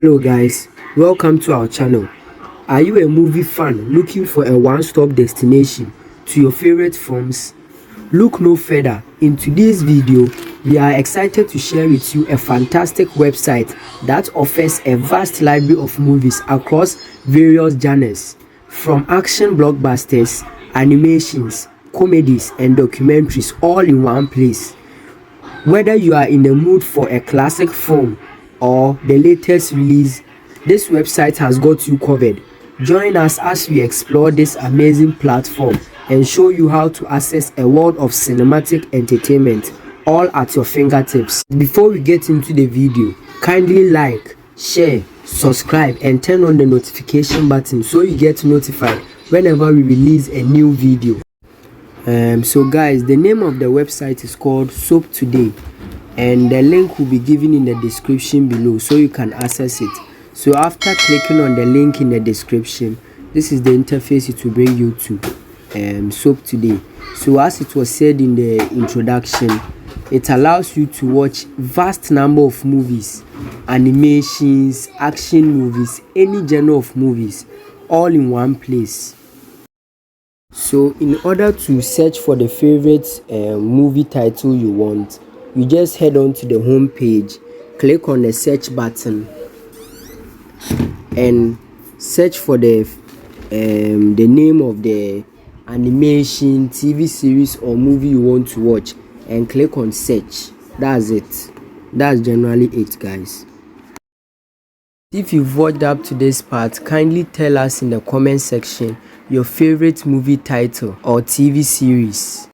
Hello guys, welcome to our channel. Are you a movie fan looking for a one-stop destination to your favorite films? Look no further. In today's video, we are excited to share with you a fantastic website that offers a vast library of movies across various genres, from action blockbusters, animations, comedies and documentaries all in one place. Whether you are in the mood for a classic film or the latest release, this website has got you covered. Join us as we explore this amazing platform and show you how to access a world of cinematic entertainment all at your fingertips. Before we get into the video, kindly like, share, subscribe and turn on the notification button so you get notified whenever we release a new video. So guys, the name of the website is called Soap Today and the link will be given in the description below so you can access it. So after clicking on the link in the description, this is the interface it will bring you to Soap Today. So as it was said in the introduction, it allows you to watch vast number of movies, animations, action movies, any genre of movies all in one place. So in order to search for the favorite movie title you want, you just head on to the home page, click on the search button and search for the name of the animation, TV series or movie you want to watch and click on search. That's it. That's generally it, guys. If you've watched up to this part, kindly tell us in the comment section your favorite movie title or TV series.